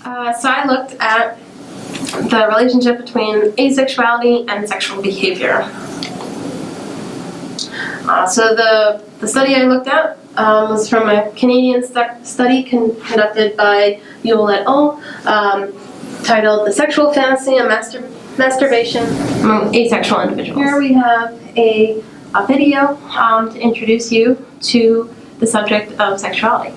So I looked at the relationship between asexuality and sexual behavior. So the study I looked at was from a Canadian study conducted by Yule et al. Titled "The Sexual Fantasy and Masturbation Among Asexual Individuals." Here we have a video to introduce you to the subject of sexuality.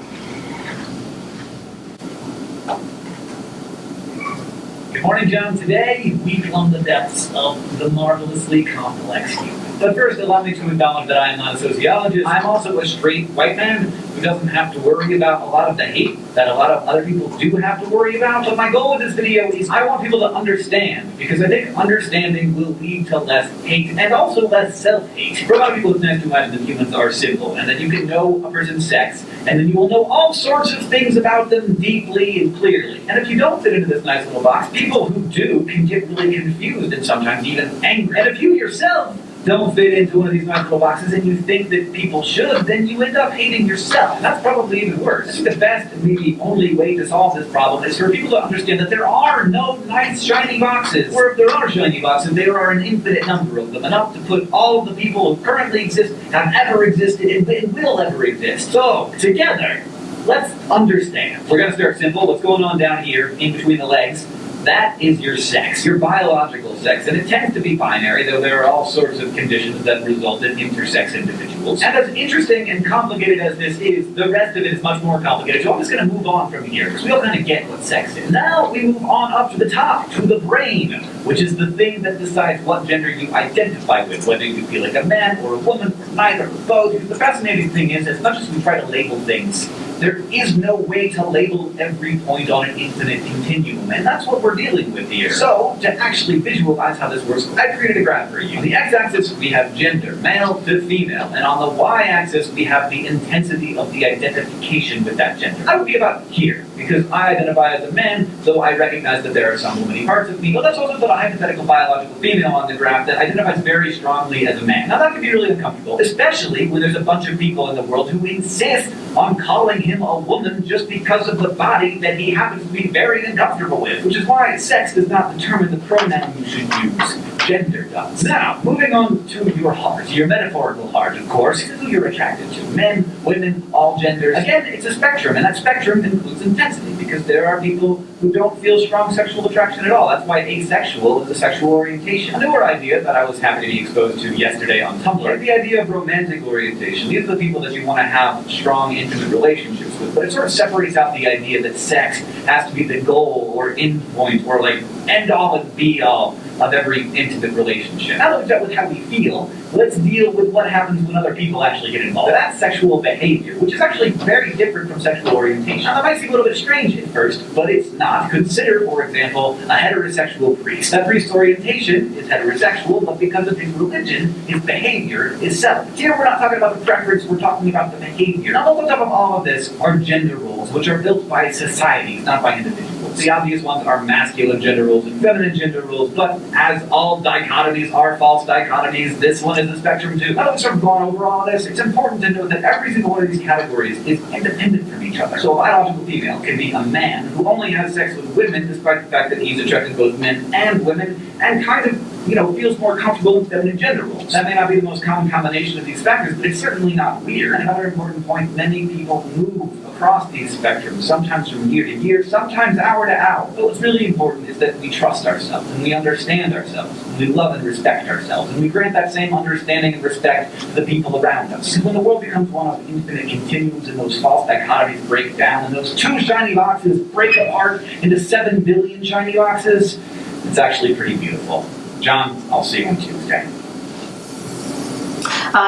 Good morning, John. Today, we plumb the depths of the marvelously complex human. But first, allow me to acknowledge that I am not a sociologist. I'm also a straight white man who doesn't have to worry about a lot of the hate that a lot of other people do have to worry about. But my goal with this video is I want people to understand, because I think understanding will lead to less hate and also less self-hate. For a lot of people, it's nice to imagine that humans are simple and that you can know a person's sex and then you will know all sorts of things about them deeply and clearly. And if you don't fit into this nice little box, people who do can get really confused and sometimes even angry. And if you yourself don't fit into one of these nice little boxes and you think that people should, then you end up hating yourself. And that's probably even worse. I think the best and maybe only way to solve this problem is for people to understand that there are no nice shiny boxes. Or if there are shiny boxes, there are an infinite number of them, enough to put all of the people who currently exist, have ever existed, and will ever exist. So, together, let's understand. We're going to start simple. What's going on down here, in between the legs? That is your sex, your biological sex, and it tends to be binary, though there are all sorts of conditions that result in intersex individuals. And as interesting and complicated as this is, the rest of it is much more complicated, so I'm just going to move on from here, because we all kind of get what sex is. Now we move on up to the top, to the brain, which is the thing that decides what gender you identify with, whether you feel like a man or a woman, or neither, or both. Because the fascinating thing is, as much as we try to label things, there is no way to label every point on an infinite continuum, and that's what we're dealing with here. So, to actually visualize how this works, I created a graph for you. On the x-axis, we have gender, male to female, and on the y-axis, we have the intensity of the identification with that gender. I would be about here, because I identify as a man, though I recognize that there are some womanly parts of me, but let's also put a hypothetical biological female on the graph that identifies very strongly as a man. Now, that can be really uncomfortable, especially when there's a bunch of people in the world who insist on calling him a woman just because of the body that he happens to be very uncomfortable with, which is why sex does not determine the pronoun you should use. Gender does. Now, moving on to your heart, your metaphorical heart, of course. This is who you're attracted to. Men, women, all genders. Again, it's a spectrum, and that spectrum includes intensity, because there are people who don't feel strong sexual attraction at all. That's why asexual is a sexual orientation. A newer idea that I was happy to be exposed to yesterday on Tumblr, the idea of romantic orientation. These are the people that you want to have strong, intimate relationships with, but it sort of separates out the idea that sex has to be the goal or end point or like end all and be all of every intimate relationship. Now that we've dealt with how we feel, let's deal with what happens when other people actually get involved. So that's sexual behavior, which is actually very different from sexual orientation. Now that might seem a little bit strange at first, but it's not. Consider, for example, a heterosexual priest. That priest's orientation is heterosexual, but because of his religion, his behavior is celibate. Here we're not talking about the preference, we're talking about the behavior. Now on top of all of this are gender roles, which are built by societies, not by individuals. The obvious ones are masculine gender roles and feminine gender roles, but as all dichotomies are false dichotomies, this one is the spectrum too. Now that we've sort of gone over all of this, it's important to note that every single one of these categories is independent from each other. So a biological female can be a man who only has sex with women despite the fact that he's attracted to both men and women and kind of, feels more comfortable in feminine gender roles. That may not be the most common combination of these factors, but it's certainly not weird. And another important point, many people move across these spectrums, sometimes from year to year, sometimes hour to hour. But what's really important is that we trust ourselves, and we understand ourselves, and we love and respect ourselves, and we grant that same understanding and respect to the people around us. Because when the world becomes one of infinite continuums, and those false dichotomies break down, and those two shiny boxes break apart into 7 billion shiny boxes, it's actually pretty beautiful. John, I'll see you on Tuesday.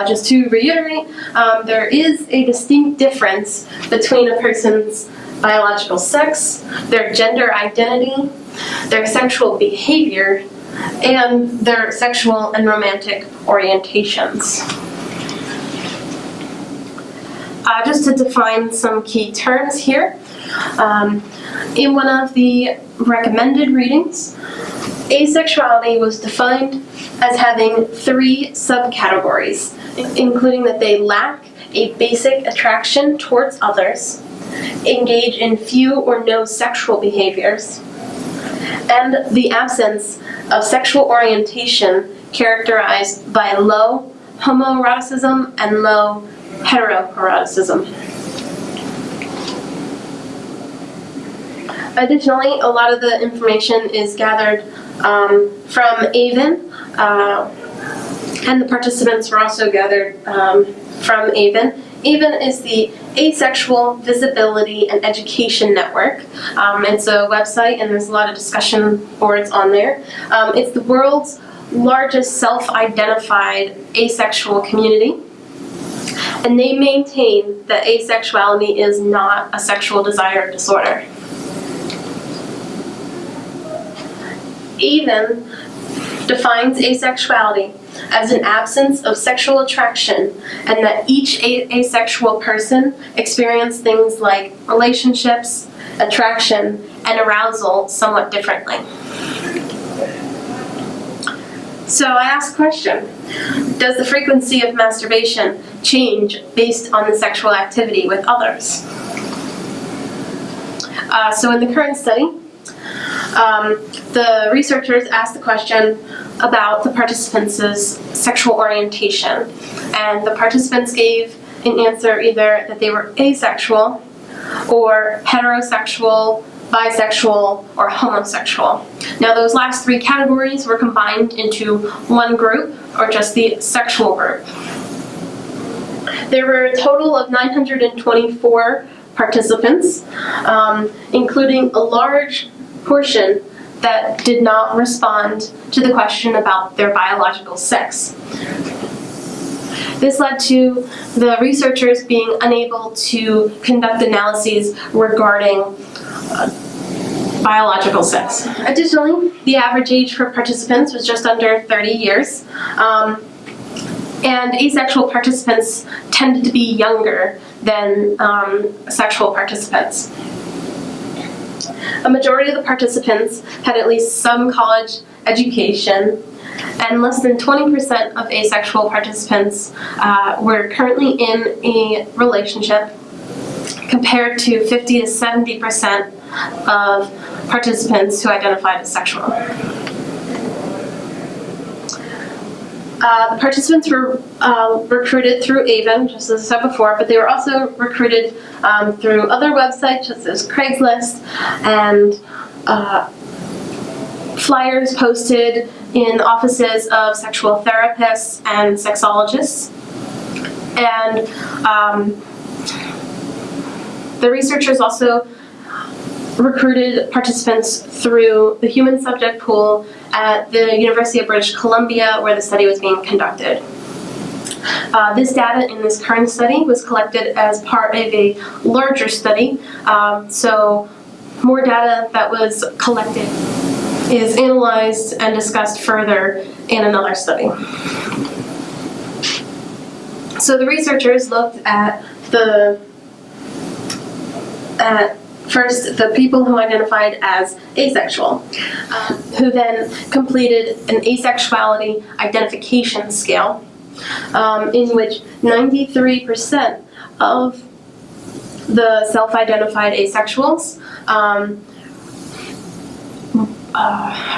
Just to reiterate, there is a distinct difference between a person's biological sex, their gender identity, their sexual behavior, and their sexual and romantic orientations. Just to define some key terms here, in one of the recommended readings, asexuality was defined as having 3 subcategories, including that they lack a basic attraction towards others, engage in few or no sexual behaviors, and the absence of sexual orientation characterized by low homoeroticism and low heteroeroticism. Additionally, a lot of the information is gathered from AVEN, and the participants were also gathered from AVEN. AVEN is the Asexual Visibility and Education Network. It's a website, and there's a lot of discussion boards on there. It's the world's largest self-identified asexual community, and they maintain that asexuality is not a sexual desire disorder. AVEN defines asexuality as an absence of sexual attraction, and that each asexual person experiences things like relationships, attraction, and arousal somewhat differently. So I ask the question, does the frequency of masturbation change based on the sexual activity with others? So in the current study, the researchers asked the question about the participants' sexual orientation, and the participants gave an answer either that they were asexual, or heterosexual, bisexual, or homosexual. Now those last three categories were combined into one group, or just the sexual group. There were a total of 924 participants, including a large portion that did not respond to the question about their biological sex. This led to the researchers being unable to conduct analyses regarding biological sex. Additionally, the average age for participants was just under 30 years, and asexual participants tended to be younger than sexual participants. A majority of the participants had at least some college education, and less than 20% of asexual participants were currently in a relationship, compared to 50 to 70% of participants who identified as sexual. The participants were recruited through AVEN, just as I said before, but they were also recruited through other websites, such as Craigslist, and flyers posted in the offices of sexual therapists and sexologists. And the researchers also recruited participants through the human subject pool at the University of British Columbia, where the study was being conducted. This data in this current study was collected as part of a larger study, so more data that was collected is analyzed and discussed further in another study. So the researchers looked at first the people who identified as asexual, who then completed an asexuality identification scale, in which 93% of the self-identified asexuals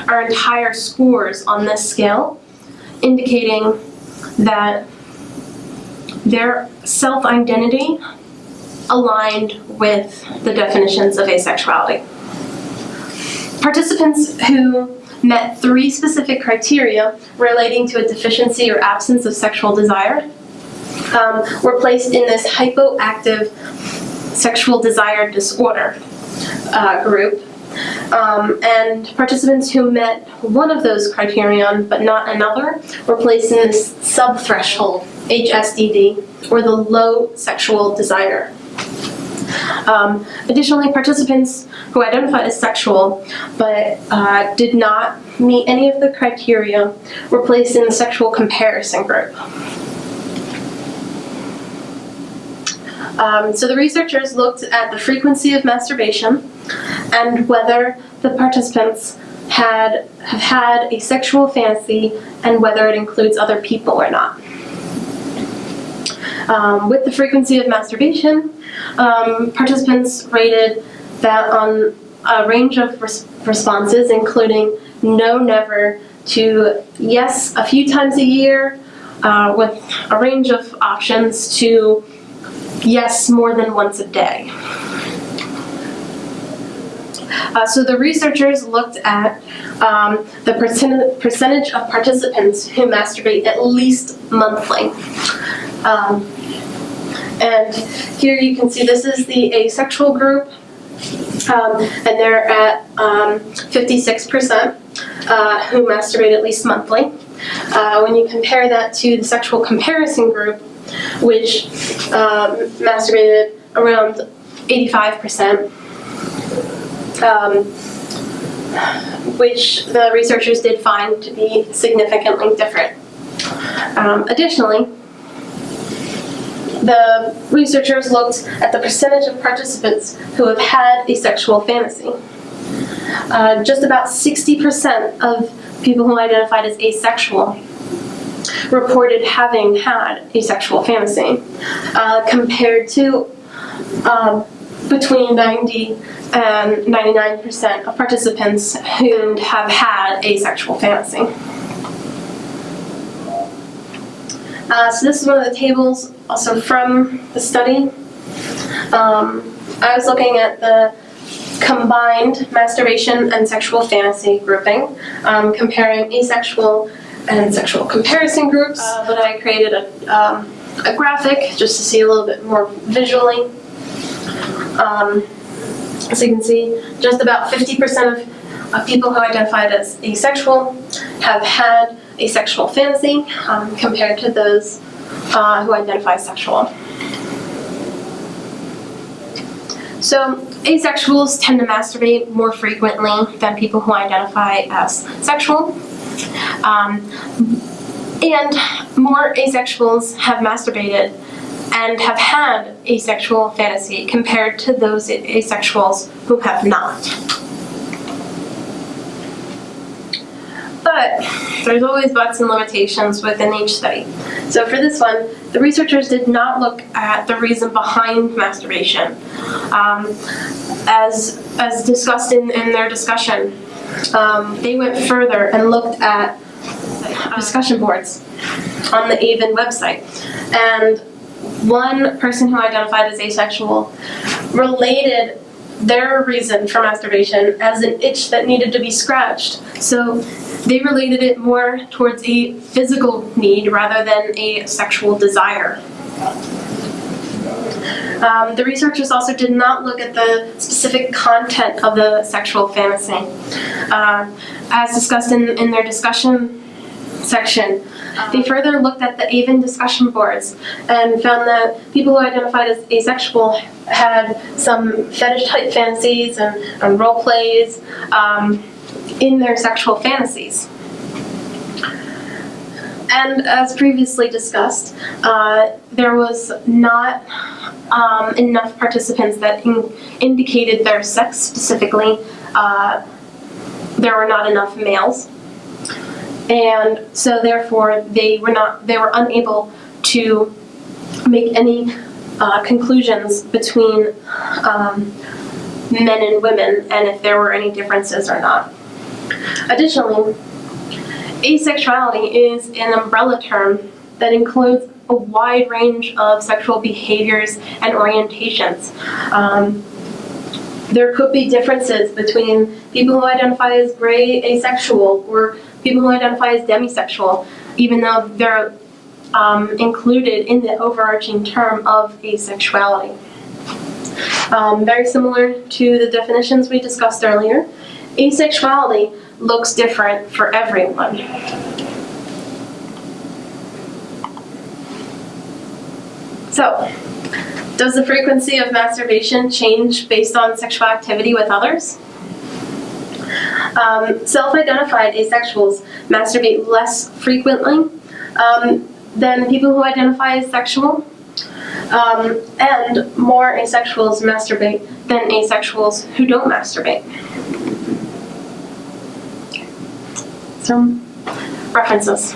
earned higher scores on this scale, indicating that their self-identity aligned with the definitions of asexuality. Participants who met 3 specific criteria relating to a deficiency or absence of sexual desire were placed in this hypoactive sexual desire disorder group. And participants who met one of those criterion but not another were placed in this subthreshold HSDD, or the low sexual desire. Additionally, participants who identified as sexual but did not meet any of the criteria were placed in the sexual comparison group. So the researchers looked at the frequency of masturbation and whether the participants have had a sexual fantasy and whether it includes other people or not. With the frequency of masturbation, participants rated that on a range of responses, including no, never, to yes, a few times a year, with a range of options, to yes, more than once a day. So the researchers looked at the percentage of participants who masturbate at least monthly. And here you can see this is the asexual group, and they're at 56% who masturbate at least monthly. When you compare that to the sexual comparison group, which masturbated around 85%, which the researchers did find to be significantly different. Additionally, the researchers looked at the percentage of participants who have had a sexual fantasy. Just about 60% of people who identified as asexual reported having had a sexual fantasy, compared to between 90 and 99% of participants who have had a sexual fantasy. So this is one of the tables also from the study. I was looking at the combined masturbation and sexual fantasy grouping, comparing asexual and sexual comparison groups. But I created a graphic just to see a little bit more visually. As you can see, just about 50% of people who identified as asexual have had a sexual fantasy, compared to those who identify as sexual. So asexuals tend to masturbate more frequently than people who identify as sexual. And more asexuals have masturbated and have had a sexual fantasy compared to those asexuals who have not. But there's always buts and limitations within each study. So for this one, the researchers did not look at the reason behind masturbation. As discussed in their discussion, they went further and looked at discussion boards on the AVEN website. And one person who identified as asexual related their reason for masturbation as an itch that needed to be scratched. So they related it more towards a physical need rather than a sexual desire. The researchers also did not look at the specific content of the sexual fantasy. As discussed in their discussion section, they further looked at the AVEN discussion boards and found that people who identified as asexual had some fetish-type fantasies and role plays in their sexual fantasies. And as previously discussed, there was not enough participants that indicated their sex specifically. There were not enough males. And so therefore they were unable to make any conclusions between men and women and if there were any differences or not. Additionally, asexuality is an umbrella term that includes a wide range of sexual behaviors and orientations. There could be differences between people who identify as gray asexual or people who identify as demisexual, even though they're included in the overarching term of asexuality. Very similar to the definitions we discussed earlier, asexuality looks different for everyone. So, does the frequency of masturbation change based on sexual activity with others? Self-identified asexuals masturbate less frequently than people who identify as sexual, and more asexuals masturbate than asexuals who don't masturbate. Some references.